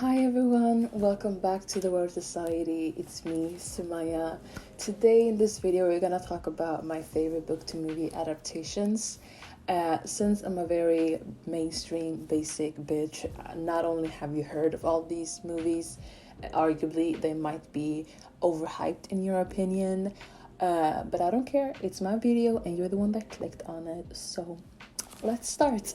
Hi everyone, welcome back to the World Society. It's me, Sumaya. Today in this video we're gonna talk about my favorite book to movie adaptations. Since I'm a very mainstream basic bitch, not only have you heard of all these movies, arguably they might be overhyped in your opinion, but I don't care. It's my video and you're the one that clicked on it, so let's start.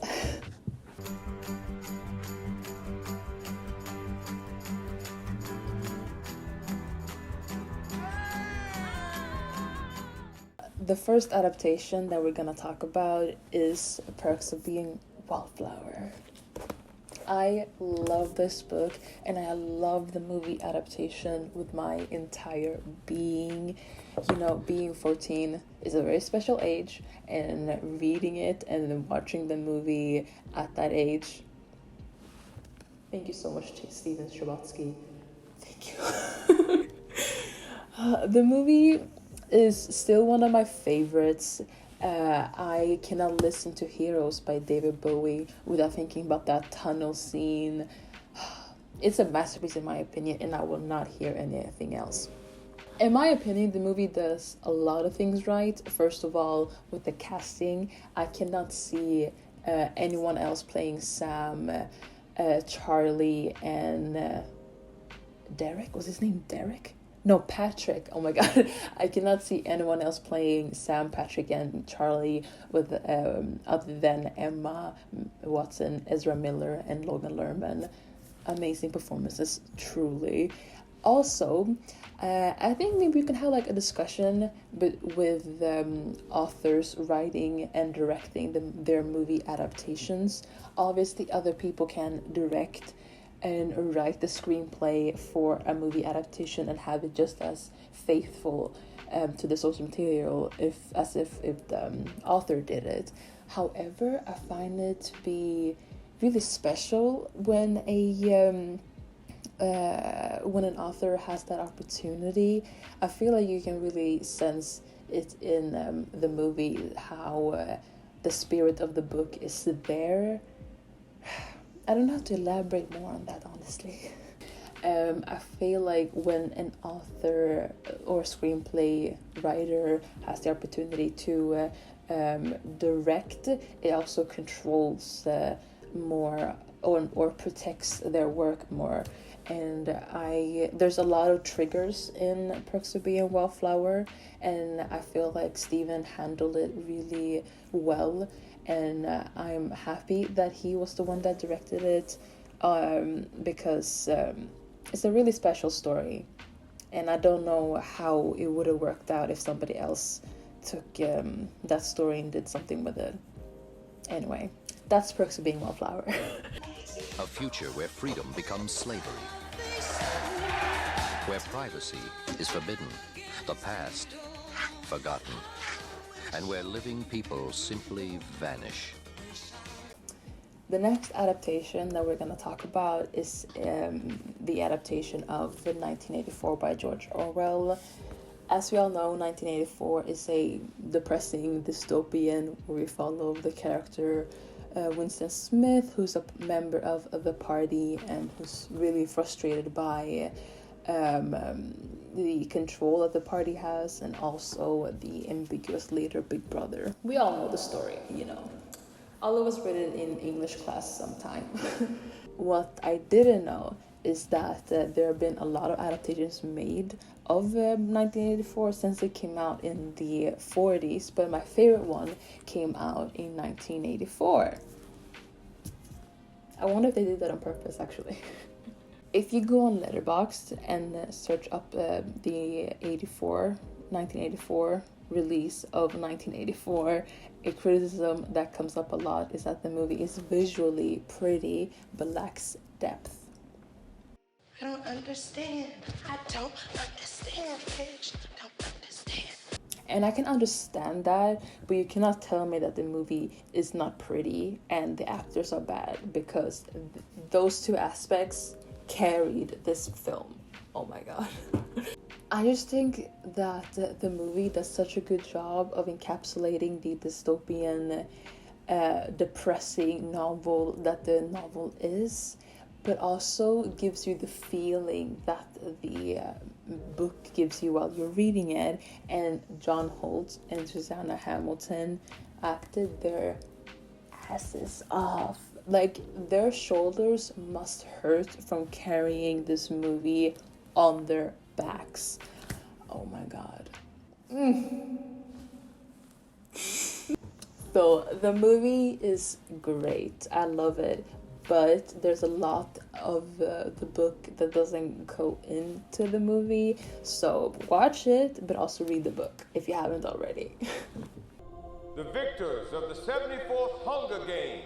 The first adaptation that we're gonna talk about is Perks of Being Wallflower. I love this book and I love the movie adaptation with my entire being. You know, being 14 is a very special age, and reading it and then watching the movie at that age. Thank you so much, Steven Strabotsky. Thank you. The movie is still one of my favorites. I cannot listen to Heroes by David Bowie without thinking about that tunnel scene. It's a masterpiece in my opinion, and I will not hear anything else. In my opinion, the movie does a lot of things right. First of all, with the casting, I cannot see anyone else playing Sam, Charlie, and Derek. Was his name Derek? No, Patrick. Oh my god. I cannot see anyone else playing Sam, Patrick, and Charlie with other than Emma Watson, Ezra Miller, and Logan Lerman. Amazing performances, truly. Also, I think maybe we can have like a discussion with authors writing and directing their movie adaptations. Obviously, other people can direct and write the screenplay for a movie adaptation and have it just as faithful to the source material as if the author did it. However, I find it to be really special when an author has that opportunity. I feel like you can really sense it in the movie, how the spirit of the book is there. I don't know how to elaborate more on that, honestly. I feel like when an author or screenplay writer has the opportunity to direct, it also controls more or protects their work more. And there's a lot of triggers in Perks of Being Wallflower, and I feel like Steven handled it really well. And I'm happy that he was the one that directed it, because it's a really special story. And I don't know how it would have worked out if somebody else took that story and did something with it. Anyway, that's Perks of Being Wallflower. A future where freedom becomes slavery, where privacy is forbidden, the past forgotten, and where living people simply vanish. The next adaptation that we're going to talk about is the adaptation of 1984 by George Orwell. As we all know, 1984 is a depressing dystopian where we follow the character Winston Smith, who's a member of the party and who's really frustrated by the control that the party has, and also the ambiguous leader, Big Brother. We all know the story, you know. All of us read it in English class sometime. What I didn't know is that there have been a lot of adaptations made of 1984 since it came out in the 40s, but my favorite one came out in 1984. I wonder if they did that on purpose, actually. If you go on Letterboxd and search up the 1984 release of 1984, a criticism that comes up a lot is that the movie is visually pretty but lacks depth. I don't understand, bitch. Don't understand. And I can understand that, but you cannot tell me that the movie is not pretty and the actors are bad, because those two aspects carried this film. Oh my god. I just think that the movie does such a good job of encapsulating the dystopian, depressing novel that the novel is, but also gives you the feeling that the book gives you while you're reading it. And John Holt and Susanna Hamilton acted their asses off. Like, their shoulders must hurt from carrying this movie on their backs. Oh my god. So the movie is great. I love it. But there's a lot of the book that doesn't go into the movie. So watch it, but also read the book if you haven't already. The victors of the 74th Hunger Games,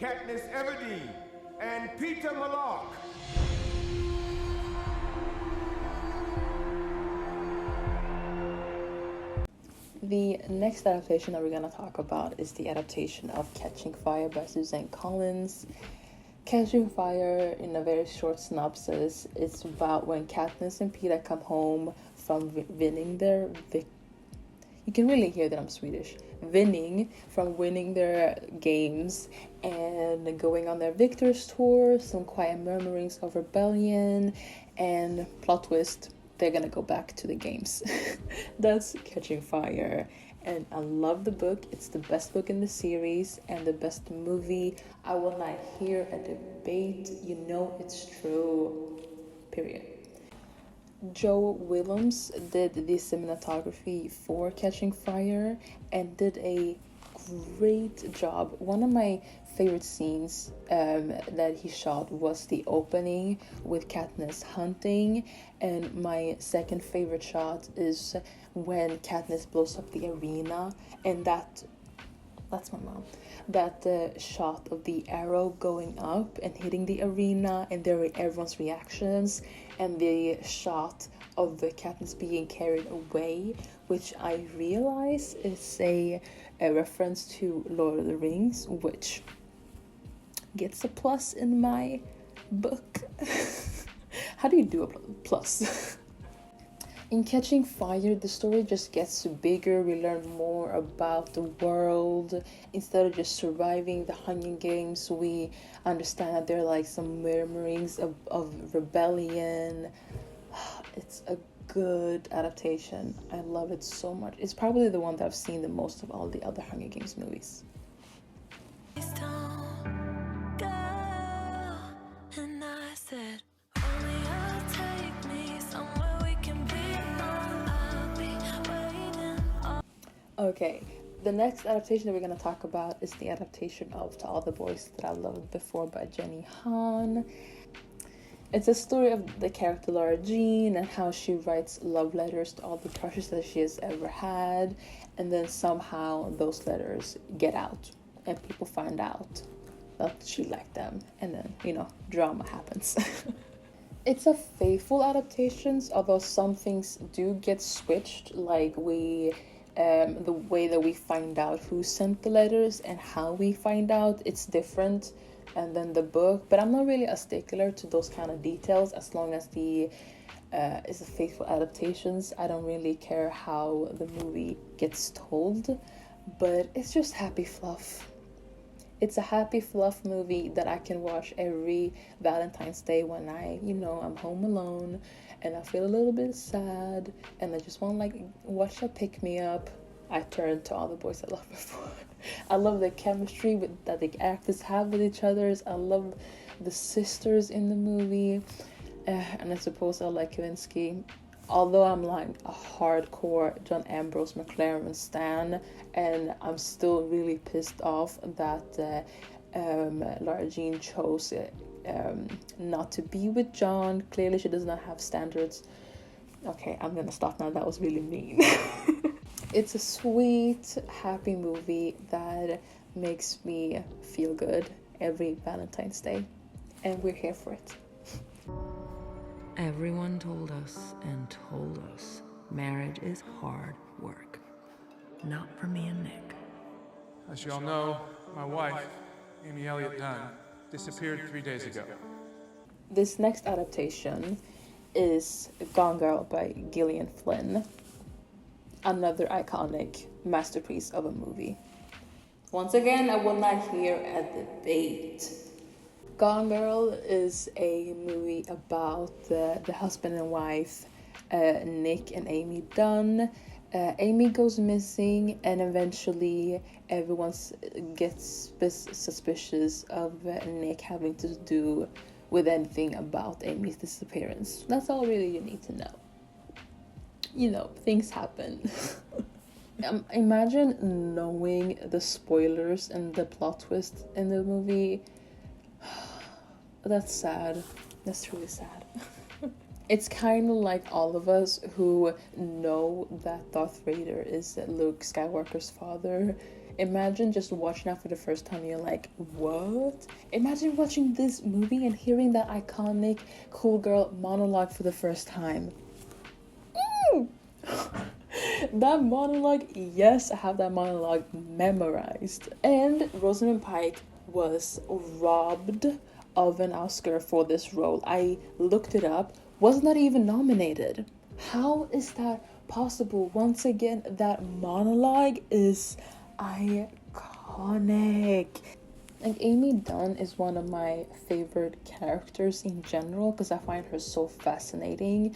Katniss Everdeen and Peter Malak. The next adaptation that we're going to talk about is the adaptation of Catching Fire by Suzanne Collins. Catching Fire, in a very short synopsis, it's about when Katniss and Peeta come home from winning their you can really hear that I'm Swedish. Winning their games and going on their victor's tour, some quiet murmurings of rebellion, and plot twist, they're gonna go back to the games. That's Catching Fire. And I love the book. It's the best book in the series and the best movie. I will not hear a debate. You know it's true. Period. Joe Willems did the cinematography for Catching Fire and did a great job. One of my favorite scenes that he shot was the opening with Katniss hunting, and my second favorite shot is when Katniss blows up the arena, and that's my mom. That shot of the arrow going up and hitting the arena, and everyone's reactions, and the shot of the Katniss being carried away, which I realize is a reference to Lord of the Rings, which gets a plus in my book. How do you do a plus? In Catching Fire, the story just gets bigger. We learn more about the world. Instead of just surviving the Hunger Games, we understand that there are like some murmurings of rebellion. It's a good adaptation. I love it so much. It's probably the one that I've seen the most of all the other Hunger Games movies. Okay, the next adaptation that we're going to talk about is the adaptation of To All the Boys That I Loved Before by Jenny Han. It's a story of the character Lara Jean and how she writes love letters to all the crushes that she has ever had, and then somehow those letters get out and people find out that she liked them, and then, drama happens. It's a faithful adaptation, although some things do get switched, like the way that we find out who sent the letters and how we find out, it's different than the book. But I'm not really a stickler to those kind of details as long as it's a faithful adaptations. I don't really care how the movie gets told, but it's just happy fluff. It's a happy fluff movie that I can watch every Valentine's Day when I'm home alone and I feel a little bit sad and I just want to watch a pick me up. I turn To All the Boys I Loved Before. I love the chemistry that the actors have with each other. I love the sisters in the movie, and I suppose I like Kavinsky. Although I'm like a hardcore John Ambrose McLaren stan, and I'm still really pissed off that Lara Jean chose not to be with John. Clearly she does not have standards. Okay, I'm gonna stop now. That was really mean. It's a sweet, happy movie that makes me feel good every Valentine's Day, and we're here for it. Everyone told us marriage is hard work. Not for me and Nick. As you all know, my wife, Amy Elliott Dunn, disappeared 3 days ago. This next adaptation is Gone Girl by Gillian Flynn. Another iconic masterpiece of a movie. Once again, I will not hear a debate. Gone Girl is a movie about the husband and wife, Nick and Amy Dunn. Amy goes missing, and eventually everyone gets suspicious of Nick having to do with anything about Amy's disappearance. That's all really you need to know. You know, things happen. Imagine knowing the spoilers and the plot twist in the movie. That's sad. That's truly sad. It's kind of like all of us who know that Darth Vader is Luke Skywalker's father. Imagine just watching that for the first time, you're like, what? Imagine watching this movie and hearing that iconic cool girl monologue for the first time. That monologue, yes, I have that monologue memorized. And Rosamund Pike was robbed of an Oscar for this role. I looked it up, was not even nominated. How is that possible? Once again, that monologue is iconic. And Amy Dunn is one of my favorite characters in general because I find her so fascinating.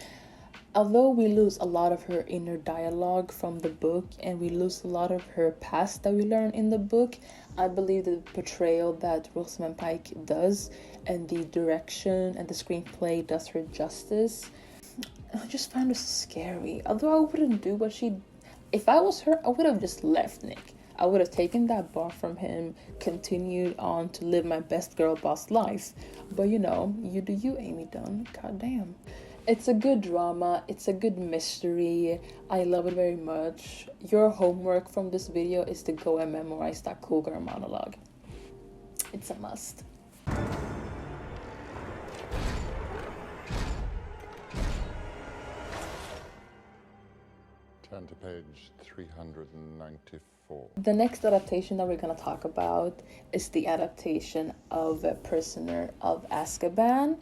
Although we lose a lot of her inner dialogue from the book and we lose a lot of her past that we learn in the book, I believe the portrayal that Rosamund Pike does and the direction and the screenplay does her justice. I just find her scary. Although I wouldn't do what she... If I was her, I would have just left Nick. I would have taken that bar from him, continued on to live my best girl boss life. But you know, you do you, Amy Dunn. God damn. It's a good drama, it's a good mystery, I love it very much. Your homework from this video is to go and memorize that cool girl monologue. It's a must. Turn to page 394. The next adaptation that we're going to talk about is the adaptation of Prisoner of Azkaban.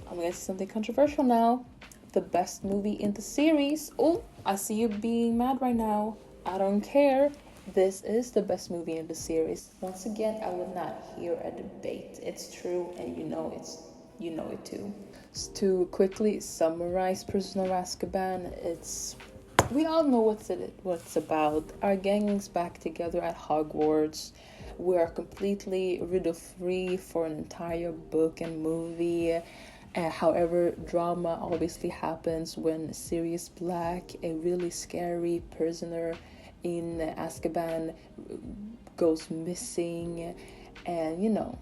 I'm gonna say something controversial now. The best movie in the series. Oh, I see you being mad right now. I don't care. This is the best movie in the series. Once again, I would not hear a debate. It's true, and you know it too. To quickly summarize Prisoner of Azkaban, we all know what it's about. Our gang is back together at Hogwarts. We are completely riddle-free for an entire book and movie. However, drama obviously happens when Sirius Black, a really scary prisoner in Azkaban, goes missing, and you know,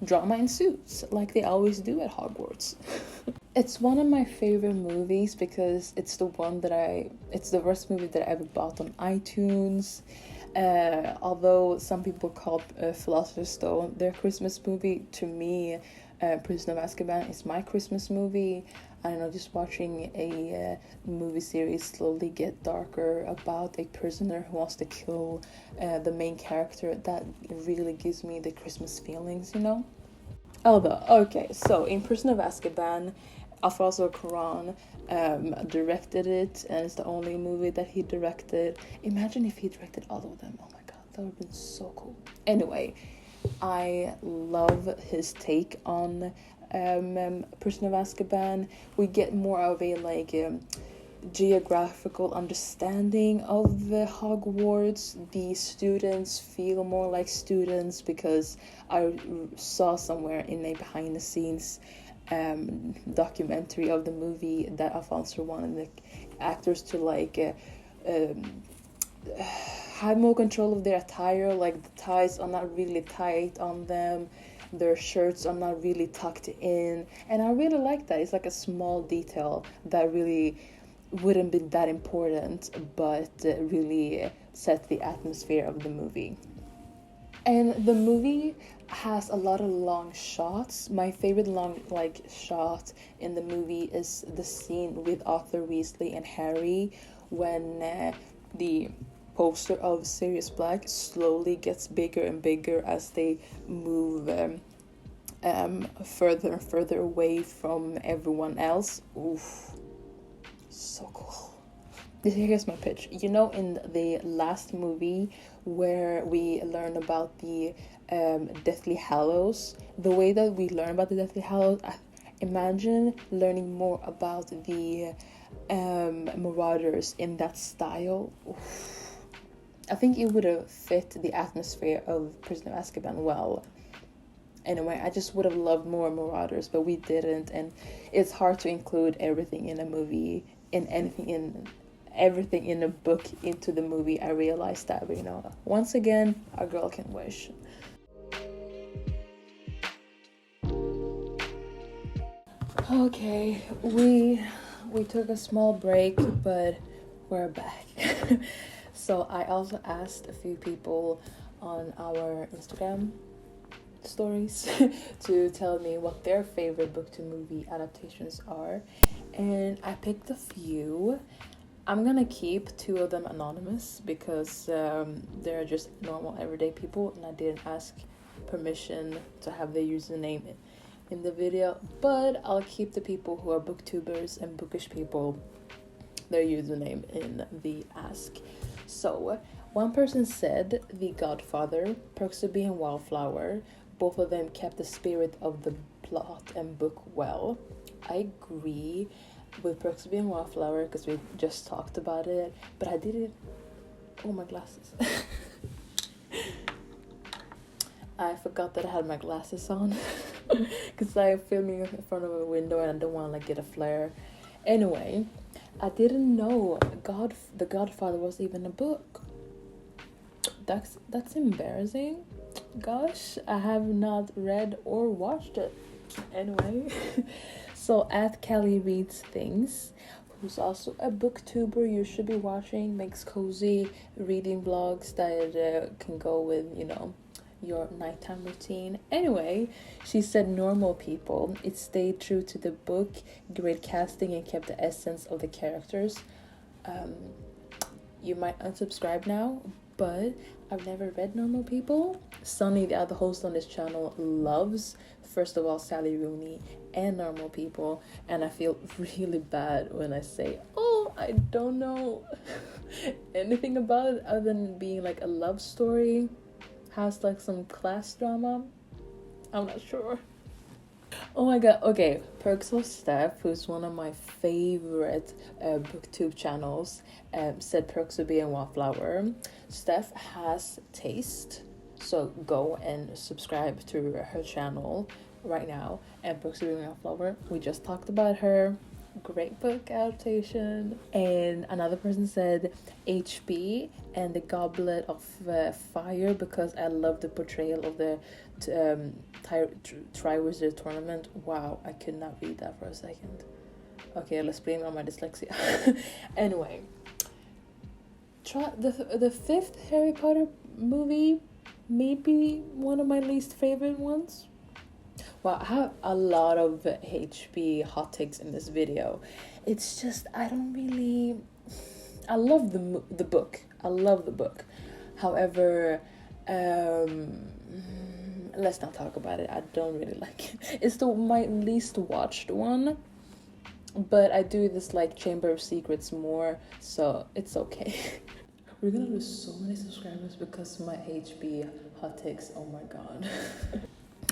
drama ensues like they always do at Hogwarts. It's one of my favorite movies because it's the first movie that I ever bought on iTunes. Although some people call Philosopher's Stone their Christmas movie, to me, Prisoner of Azkaban is my Christmas movie. I don't know, just watching a movie series slowly get darker about a prisoner who wants to kill the main character, that really gives me the Christmas feelings, you know? Although, okay, so in Prisoner of Azkaban, Alfonso Cuarón directed it, and it's the only movie that he directed. Imagine if he directed all of them. Oh my god, that would have been so cool. Anyway, I love his take on Prisoner of Azkaban. We get more of a geographical understanding of Hogwarts. The students feel more like students because I saw somewhere in a behind the scenes documentary of the movie that Alfonso wanted the actors to have more control of their attire, like the ties are not really tight on them, their shirts are not really tucked in, and I really like that. It's like a small detail that really wouldn't be that important, but really set the atmosphere of the movie. And the movie has a lot of long shots. My favorite long shot in the movie is the scene with Arthur Weasley and Harry when the poster of Sirius Black slowly gets bigger and bigger as they move further and further away from everyone else. Oof, so cool. here's my pitch. You know, in the last movie where we learn about the Deathly Hallows, the way that we learn about the Deathly Hallows, imagine learning more about the Marauders in that style. Oof. I think it would have fit the atmosphere of Prisoner of Azkaban well. Anyway, I just would have loved more Marauders, but we didn't, and it's hard to include everything in a movie, everything in a book into the movie. I realized that, but you know, once again, a girl can wish. Okay, we took a small break, but we're back. So I also asked a few people on our Instagram stories to tell me what their favorite book to movie adaptations are, and I picked a few. I'm gonna keep 2 of them anonymous because they're just normal everyday people, and I didn't ask permission to have their username in the video, but I'll keep the people who are booktubers and bookish people their username in the ask. So one person said The Godfather, Perks of Being Wallflower. Both of them kept the spirit of the plot and book well. I agree with Perks of Being Wallflower because we just talked about it, but I didn't. Oh, my glasses. I forgot that I had my glasses on because I'm filming in front of a window and I don't want to like get a flare. Anyway, I didn't know The Godfather was even a book. That's embarrassing. Gosh, I have not read or watched it. Anyway, so at Callie Reads Things, who's also a booktuber you should be watching, makes cozy reading blogs that can go with, you know, your nighttime routine. Anyway, she said Normal People. It stayed true to the book, great casting, and kept the essence of the characters. You might unsubscribe now, but I've never read Normal People. Sunny, the other host on this channel, loves, first of all, Sally Rooney and Normal People, and I feel really bad when I say, oh, I don't know anything about it other than being like a love story, has like some class drama. I'm not sure. Oh my god, okay, Perks of Steph, who's one of my favorite booktube channels, said Perks of Being Wallflower. Steph has taste, so go and subscribe to her channel right now. And Perks of Being Wallflower, we just talked about her. Great book adaptation. And another person said HB and the Goblet of Fire because I love the portrayal of the Triwizard Tournament. Wow, I could not read that for a second. Okay, let's blame it on my dyslexia. Anyway, the 5th Harry Potter movie, maybe one of my least favorite ones. Well, I have a lot of HB hot takes in this video. It's just, I love the book. I love the book. However, let's not talk about it. I don't really like it. It's my least watched one. But I do this like Chamber of Secrets more, so it's okay. We're gonna lose so many subscribers because of my HB hot takes. Oh my god.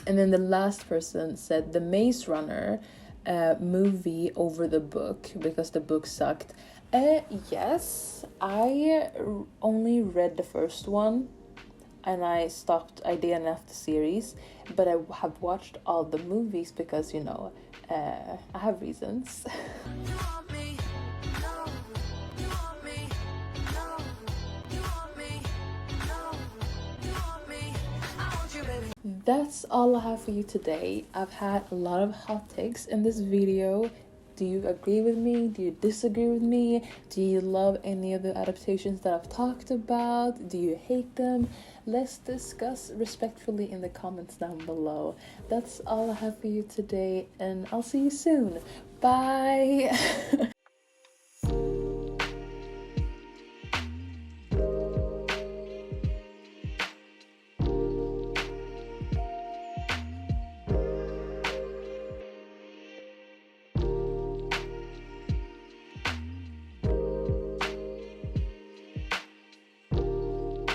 And then the last person said the Maze Runner movie over the book because the book sucked. Yes, I only read the first one and I DNF'd the series, but I have watched all the movies because, you know, I have reasons. That's all I have for you today. I've had a lot of hot takes in this video. Do you agree with me? Do you disagree with me? Do you love any of the adaptations that I've talked about? Do you hate them? Let's discuss respectfully in the comments down below. That's all I have for you today, and I'll see you soon. Bye!